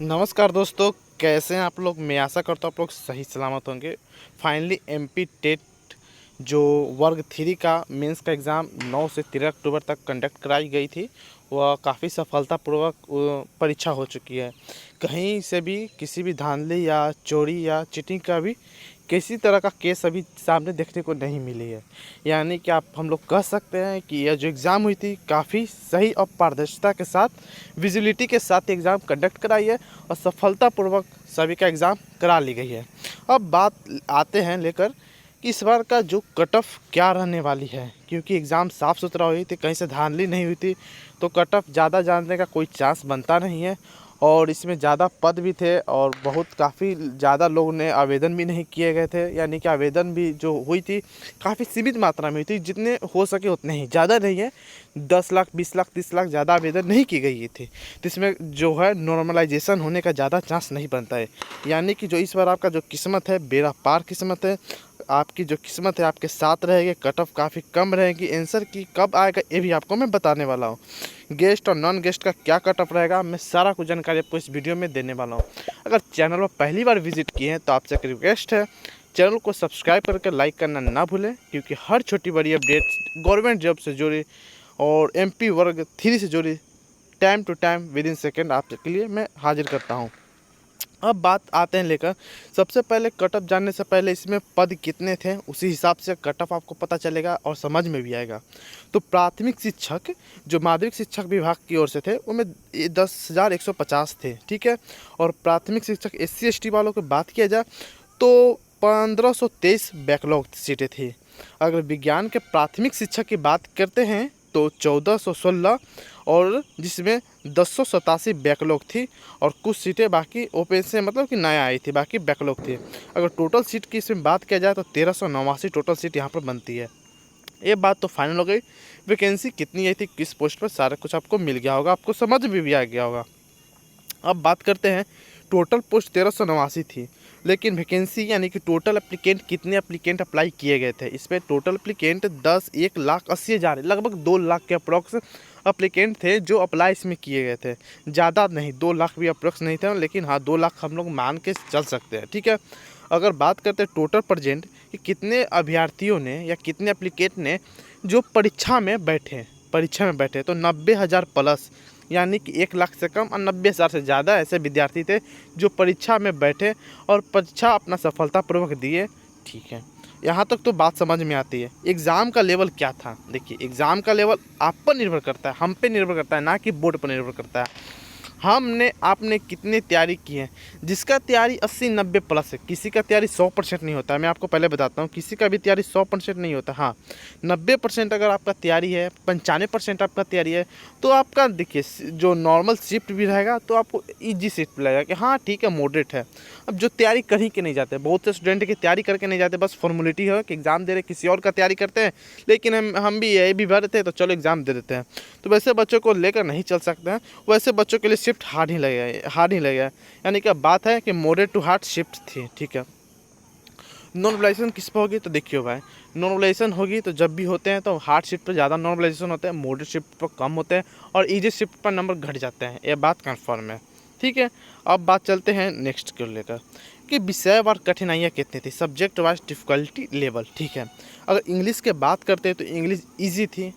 नमस्कार दोस्तों, कैसे हैं आप लोग। मैं आशा करता हूँ आप लोग सही सलामत होंगे। फाइनली एमपी टेट जो वर्ग 3 का मेंस का एग्ज़ाम 9 से 13 अक्टूबर तक कंडक्ट कराई गई थी, वह काफ़ी सफलतापूर्वक परीक्षा हो चुकी है। कहीं से भी किसी भी धांधली या चोरी या चीटिंग का भी किसी तरह का केस अभी सामने देखने को नहीं मिली है। यानी कि आप हम लोग कह सकते हैं कि यह जो एग्ज़ाम हुई थी काफ़ी सही और पारदर्शिता के साथ, विजिबिलिटी के साथ एग्ज़ाम कंडक्ट कराई है और सफलतापूर्वक सभी का एग्ज़ाम करा ली गई है। अब बात आते हैं लेकर कि इस बार का जो कट ऑफ क्या रहने वाली है, क्योंकि एग्ज़ाम साफ़ सुथरा हुई थी, कहीं से धांधली नहीं हुई थी, तो कट ऑफ ज़्यादा जानने का कोई चांस बनता नहीं है। और इसमें ज़्यादा पद भी थे और बहुत काफ़ी ज़्यादा लोगों ने आवेदन भी नहीं किए गए थे। यानी कि आवेदन भी जो हुई थी काफ़ी सीमित मात्रा में हुई थी, जितने हो सके उतने ही, ज़्यादा नहीं है। 10 लाख 20 लाख 30 लाख ज़्यादा आवेदन नहीं की गई थी, तो इसमें जो है नॉर्मलाइजेशन होने का ज़्यादा चांस नहीं बनता है। यानी कि जो इस बार आपका जो किस्मत है, बेड़ा पार किस्मत है। आपकी जो किस्मत है आपके साथ रहेगी, कट ऑफ काफ़ी कम रहेगी। आंसर की कब आएगा ये भी आपको मैं बताने वाला हूँ। गेस्ट और नॉन गेस्ट का क्या कट ऑफ रहेगा, मैं सारा कुछ जानकारी आपको इस वीडियो में देने वाला हूँ। अगर चैनल पर पहली बार विजिट किए हैं तो आपसे एक रिक्वेस्ट है, चैनल को सब्सक्राइब करके लाइक करना ना भूलें, क्योंकि हर छोटी बड़ी अपडेट्स गवर्नमेंट जॉब से जुड़ी और एमपी वर्ग 3 से जुड़ी time to time within second आपके लिए मैं हाजिर करता हूँ। अब बात आते हैं लेकर, सबसे पहले कट ऑफ जानने से पहले इसमें पद कितने थे उसी हिसाब से कट ऑफ आपको पता चलेगा और समझ में भी आएगा। तो प्राथमिक शिक्षक जो माध्यमिक शिक्षक विभाग की ओर से थे उनमें 10,150 थे, ठीक है। और प्राथमिक शिक्षक SC ST वालों की बात किया जाए तो 1523 बैकलॉग सीटें थी। अगर विज्ञान के प्राथमिक शिक्षक की बात करते हैं तो 1416, और जिसमें 1087 बैकलॉग थी और कुछ सीटें बाकी ओपन से मतलब कि नया आई थी, बाकी बैकलॉग थी। अगर टोटल सीट की इसमें बात किया जाए तो 1389 टोटल सीट यहाँ पर बनती है। ये बात तो फाइनल हो गई। वैकेंसी कितनी आई थी, किस पोस्ट पर, सारा कुछ आपको मिल गया होगा, आपको समझ में भी आ गया होगा। अब बात करते हैं, टोटल पोस्ट 1389 थी, लेकिन वैकेंसी यानी कि टोटल एप्लीकेंट कितने एप्लीकेंट अप्लाई किए गए थे, इस पर टोटल एप्लीकेंट 1,80,000 लगभग 2 लाख के अप्रॉक्स एप्लीकेंट थे जो अप्लाई इसमें किए गए थे। ज़्यादा नहीं, 2 लाख भी अप्रॉक्स नहीं थे, लेकिन हाँ 2 लाख हम लोग मान के चल सकते हैं, ठीक है। अगर बात करते हैं टोटल प्रेजेंट कि कितने अभ्यर्थियों ने या कितने एप्लीकेंट ने जो परीक्षा में बैठे तो 90,000 प्लस, यानी कि 1 लाख से कम और 90,000 से ज़्यादा ऐसे विद्यार्थी थे जो परीक्षा में बैठे और परीक्षा अपना सफलतापूर्वक दिए, ठीक है। यहाँ तक तो बात समझ में आती है। एग्ज़ाम का लेवल क्या था, देखिए एग्ज़ाम का लेवल आप पर निर्भर करता है, हम पे निर्भर करता है, ना कि बोर्ड पर निर्भर करता है। हमने आपने कितनी तैयारी की है, जिसका तैयारी 80-90 प्लस है, किसी का तैयारी 100% नहीं होता है। मैं आपको पहले बताता हूँ, किसी का भी तैयारी 100% नहीं होता। हाँ 90% अगर आपका तैयारी है, 95% आपका तैयारी है, तो आपका देखिए जो नॉर्मल शिफ्ट भी रहेगा तो आपको ईजी शिफ्ट लगेगा कि हाँ ठीक है मॉडरेट है। अब जो तैयारी कर ही के नहीं जाते, बहुत से स्टूडेंट की तैयारी करके नहीं जाते, बस फॉर्मेलिटी है कि एग्ज़ाम दे रहे, किसी और का तैयारी करते हैं, लेकिन हम भी ये भी भर थे तो चलो एग्ज़ाम दे देते हैं। तो वैसे बच्चों को लेकर नहीं चल सकते हैं, वैसे बच्चों के लिए शिफ्ट हार्ड ही लगेगा। यानी कि बात है कि मॉडरेट टू हार्ड शिफ्ट थी, ठीक है। नॉर्मलाइजेशन किस पर होगी, तो देखियो भाई, नॉर्मलाइजेशन होगी तो जब भी होते हैं तो हार्ड शिफ्ट पर ज़्यादा नॉर्मलाइजेशन होते हैं, मॉडरेट शिफ्ट पर कम होते हैं और ईजी शिफ्ट पर नंबर घट जाते हैं, ये बात कन्फर्म है, ठीक है। अब बात चलते हैं नेक्स्ट को लेकर कि विषय वार कठिनाइयाँ कितनी थी, सब्जेक्ट वाइज डिफ़िकल्टी लेवल, ठीक है। अगर इंग्लिश की बात करते हैं तो इंग्लिश ईजी थी,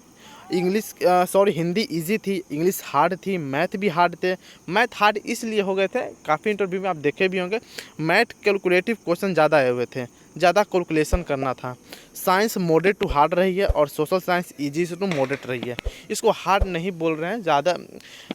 हिंदी इजी थी, इंग्लिश हार्ड थी, मैथ भी हार्ड थे। मैथ हार्ड इसलिए हो गए थे, काफ़ी इंटरव्यू में आप देखे भी होंगे, मैथ कैलकुलेटिव क्वेश्चन ज़्यादा आए हुए थे, ज़्यादा कैलकुलेशन करना था। साइंस मॉडरेट टू हार्ड रही है और सोशल साइंस इजी से टू मॉडरेट रही है। इसको हार्ड नहीं बोल रहे हैं ज़्यादा,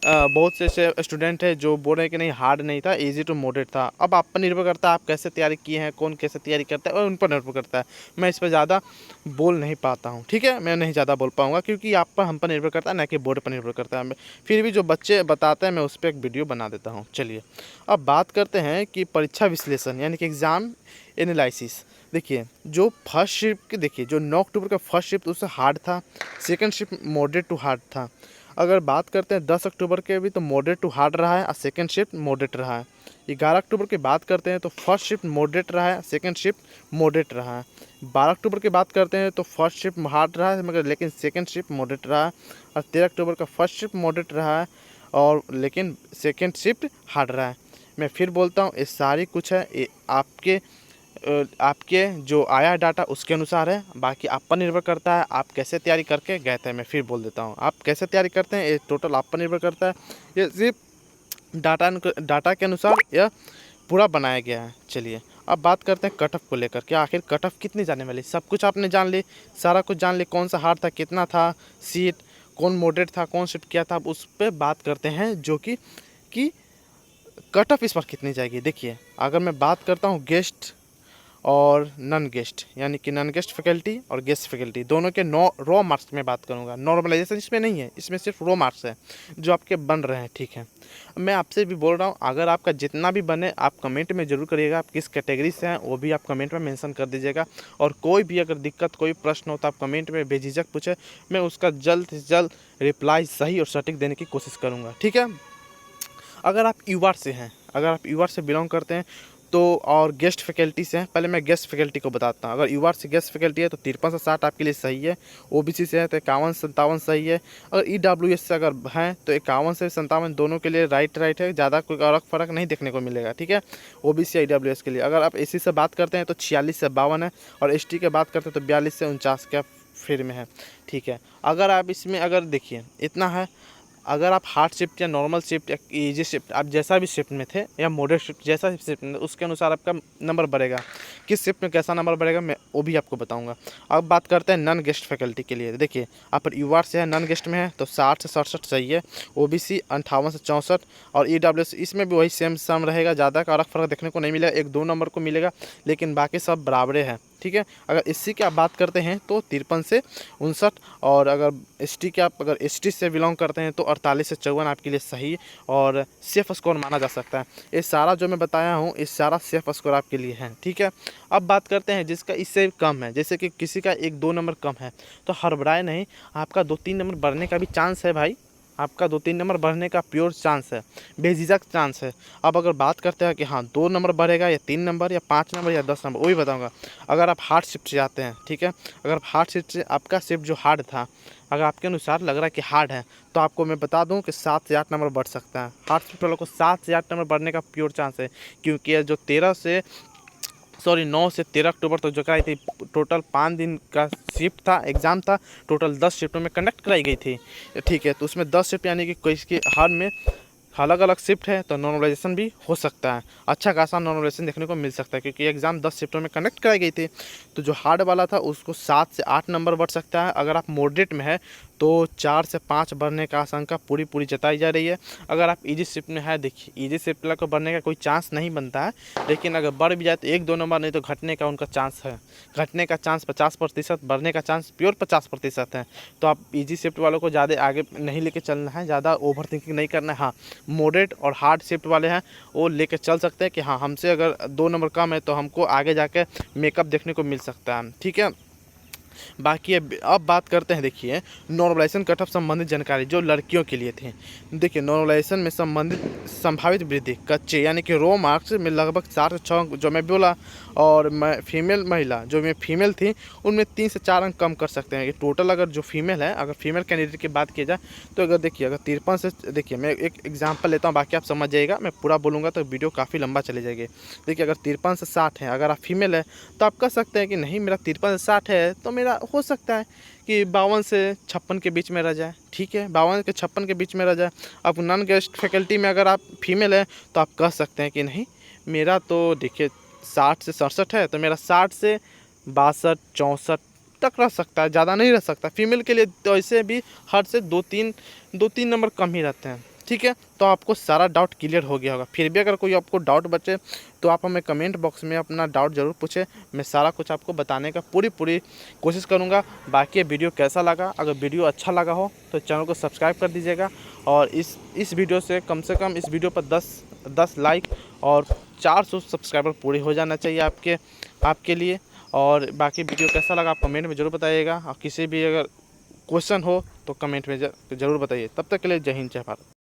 बहुत से ऐसे स्टूडेंट हैं जो बोल रहे हैं कि नहीं हार्ड नहीं था, इजी टू मॉडरेट था। अब आप पर निर्भर करता है आप कैसे तैयारी किए हैं, कौन कैसे तैयारी करता है, और उन पर निर्भर करता है। मैं इस पर ज़्यादा बोल नहीं पाता हूँ, ठीक है, मैं नहीं ज़्यादा बोल पाऊँगा क्योंकि आप पर हम पर निर्भर करता है, ना कि बोर्ड पर निर्भर करता है। फिर भी जो बच्चे बताते हैं मैं उस पर एक वीडियो बना देता हूँ। चलिए अब बात करते हैं कि परीक्षा विश्लेषण यानी कि एग्ज़ाम एनालिसिस। देखिए जो फर्स्ट शिफ्ट, देखिए जो 9 अक्टूबर का फर्स्ट शिफ्ट उससे हार्ड था, second shift moderate to hard था। अगर बात करते हैं 10 अक्टूबर के भी तो मॉडरेट टू हार्ड रहा है और सेकंड शिफ्ट मॉडरेट रहा है। 11 अक्टूबर की बात करते हैं तो फर्स्ट शिफ्ट मॉडरेट रहा है, सेकंड शिफ्ट मॉडरेट रहा है। 12 अक्टूबर की बात करते हैं तो फर्स्ट शिफ्ट हार्ड रहा है मगर लेकिन सेकंड शिफ्ट मॉडरेट रहा है। और 13 अक्टूबर का फर्स्ट शिफ्ट मॉडरेट रहा है और लेकिन सेकंड शिफ्ट हार्ड रहा है। मैं फिर बोलता हूँ, ये सारी कुछ है ये आपके जो आया डाटा उसके अनुसार है, बाकी आप पर निर्भर करता है आप कैसे तैयारी करके गए थे। मैं फिर बोल देता हूँ, आप कैसे तैयारी करते हैं ये टोटल आप पर निर्भर करता है। ये सिर्फ डाटा के अनुसार यह पूरा बनाया गया है। चलिए अब बात करते हैं कट ऑफ को लेकर कि आखिर कट ऑफ कितनी जाने वाली। सब कुछ आपने जान ली, सारा कुछ जान ली, कौन सा हार्ड था, कितना था सीट, कौन मॉडरेट था, कौन शिफ्ट किया था। अब उस पर बात करते हैं जो कि कट ऑफ इस बार कितनी जाएगी। देखिए अगर मैं बात करता हूँ गेस्ट और नॉन गेस्ट, यानी कि नॉन गेस्ट फैकल्टी और गेस्ट फैकल्टी दोनों के रॉ मार्क्स में बात करूँगा। नॉर्मलाइजेशन इसमें नहीं है, इसमें सिर्फ रॉ मार्क्स है जो आपके बन रहे हैं। ठीक है, मैं आपसे भी बोल रहा हूँ, अगर आपका जितना भी बने आप कमेंट में ज़रूर करिएगा। आप किस कैटेगरी से हैं वो भी आप कमेंट में मेंशन कर दीजिएगा। और कोई भी अगर दिक्कत कोई प्रश्न हो तो आप कमेंट में बेझिझक पूछे, मैं उसका जल्द से जल्द रिप्लाई सही और सटीक देने की कोशिश करूँगा। ठीक है, अगर आप यूआर से हैं, अगर आप यूआर से बिलोंग करते हैं तो और गेस्ट फैकल्टी से हैं, पहले मैं गेस्ट फैकल्टी को बताता हूँ। अगर यूआर से गेस्ट फैकल्टी है तो 53 से 60 आपके लिए सही है। ओबीसी से है तो 51 से 57 सही है। अगर ईडब्ल्यूएस से अगर हैं तो 51 से 57 दोनों के लिए राइट है, ज़्यादा कोई अलग फ़र्क नहीं देखने को मिलेगा। ठीक है, ओबीसी या ईडब्ल्यूएस के लिए। अगर आप एससी से बात करते हैं तो 46 से 52 है, और एसटी के बात करते हैं तो 42 से 49 के फिर में है। ठीक है, अगर आप इसमें अगर देखिए इतना है, अगर आप हार्ड शिफ्ट या नॉर्मल शिफ्ट या ईजी शिफ्ट आप जैसा भी शिफ्ट में थे या मॉडरेट शिफ्ट जैसा भी शिफ्ट में, उसके अनुसार आपका नंबर बढ़ेगा। किस शिफ्ट में कैसा नंबर बढ़ेगा मैं वो भी आपको बताऊंगा। अब बात करते हैं नॉन गेस्ट फैकल्टी के लिए। देखिए आप यूआर से है, नॉन गेस्ट में है तो 60 से 67 सही है। ओबीसी 58 से 64 और ईडब्ल्यूएस इसमें भी वही सेम सम रहेगा, ज़्यादा का अलग फ़र्क देखने को नहीं मिलेगा, 1-2 नंबर को मिलेगा, लेकिन बाकी सब बराबरे हैं। ठीक है, अगर एससी की आप बात करते हैं तो 53 से 59, और अगर एसटी के आप अगर एसटी से बिलोंग करते हैं तो 48 से 54 आपके लिए सही और सेफ स्कोर माना जा सकता है। ये सारा जो मैं बताया हूँ ये सारा सेफ स्कोर आपके लिए है। ठीक है, अब बात करते हैं जिसका इससे कम है, जैसे कि किसी का 1-2 नंबर कम है तो हड़बड़ाए नहीं, आपका 2-3 नंबर बढ़ने का भी चांस है भाई, आपका 2-3 नंबर बढ़ने का प्योर चांस है, बेझिझक चांस है। अब अगर बात करते हैं कि हाँ 2 नंबर बढ़ेगा या 3 नंबर या 5 नंबर या 10 नंबर, वही बताऊंगा। अगर आप हार्ड शिफ्ट से आते हैं, ठीक है, अगर आप हार्ड शिफ्ट से आपका शिफ्ट जो हार्ड था अगर आपके अनुसार लग रहा है कि हार्ड है तो आपको मैं बता दूं कि 7 से 8 नंबर बढ़ सकता है। हार्ड शिफ्ट वालों को 7 से 8 नंबर बढ़ने का प्योर चांस है, क्योंकि ये जो 9 से 13 अक्टूबर तक जो कराई थी, टोटल 5 दिन का शिफ्ट था, एग्ज़ाम था, टोटल 10 शिफ्टों में कंडक्ट कराई गई थी। ठीक है, तो उसमें 10 शिफ्ट यानी कि कोई इसके हर में अलग अलग शिफ्ट है तो नॉर्मलाइजेशन भी हो सकता है, अच्छा खासा नॉर्मलाइजेशन देखने को मिल सकता है, क्योंकि एग्ज़ाम 10 शिफ्टों में कंडक्ट कराई गई थी। तो जो हार्ड वाला था उसको 7 से 8 नंबर बढ़ सकता है। अगर आप मॉडरेट में है तो 4 से 5 बढ़ने का आशंका पूरी जताई जा रही है। अगर आप इजी शिफ्ट में है, देखिए इजी शिफ्ट को बढ़ने का कोई चांस नहीं बनता है, लेकिन अगर बढ़ भी जाए तो 1-2 नंबर, नहीं तो घटने का उनका चांस है। घटने का चांस 50%, बढ़ने का चांस प्योर 50% है। तो आप इजी शिफ्ट वालों को ज़्यादा आगे नहीं लेके चलना है, ज़्यादा ओवर थिंकिंग नहीं करना है। हाँ मॉडरेट और हार्ड शिफ्ट वाले हैं वो लेके चल सकते हैं कि हाँ हमसे अगर 2 नंबर कम है तो हमको आगे जाके मेकअप देखने को मिल सकता है। ठीक है, बाकी अब बात करते हैं, देखिए नॉर्मलाइजेशन कट ऑफ संबंधित जानकारी जो लड़कियों के लिए थी। देखिए नॉर्मलाइजेशन में संबंधित संभावित वृद्धि कच्चे यानी कि रो मार्क्स में लगभग 4 से 6 अंक जो मैं बोला, और मैं फीमेल महिला जो मैं फीमेल थी उनमें 3 से 4 अंक कम कर सकते हैं। ये टोटल अगर जो फीमेल है, अगर फीमेल कैंडिडेट की बात की जाए तो अगर देखिए अगर 53 से, देखिए मैं एक एग्जाम्पल लेता हूँ, बाकी आप समझ जाइएगा, मैं पूरा बोलूँगा तो वीडियो काफ़ी लंबा चली जाएगी। देखिए अगर 53 से 60 है, अगर आप फीमेल है तो आप कह सकते हैं कि नहीं मेरा 53 से 60 है तो मेरा हो सकता है कि 52 से 56 के बीच में रह जाए। ठीक है, 52 के 56 के बीच में रह जाए। अब नॉन गेस्ट फैकल्टी में अगर आप फीमेल है तो आप कह सकते हैं कि नहीं मेरा तो देखिए 60 से 67 है तो मेरा 60 से 62-64 तक रह सकता है, ज़्यादा नहीं रह सकता। फीमेल के लिए तो ऐसे भी हर से 2-3 नंबर कम ही रहते हैं। ठीक है, तो आपको सारा डाउट क्लियर हो गया होगा। फिर भी अगर कोई आपको डाउट बचे तो आप हमें कमेंट बॉक्स में अपना डाउट ज़रूर पूछें, मैं सारा कुछ आपको बताने का पूरी कोशिश करूँगा। बाकी वीडियो कैसा लगा, अगर वीडियो अच्छा लगा हो तो चैनल को सब्सक्राइब कर दीजिएगा, और इस वीडियो से कम इस वीडियो पर 10 लाइक और 400 सब्सक्राइबर पूरे हो जाना चाहिए आपके लिए। और बाकी वीडियो कैसा लगा आप कमेंट में ज़रूर बताइएगा, और किसी भी अगर क्वेश्चन हो तो कमेंट में ज़रूर बताइए। तब तक के लिए जय हिंद जय भारत।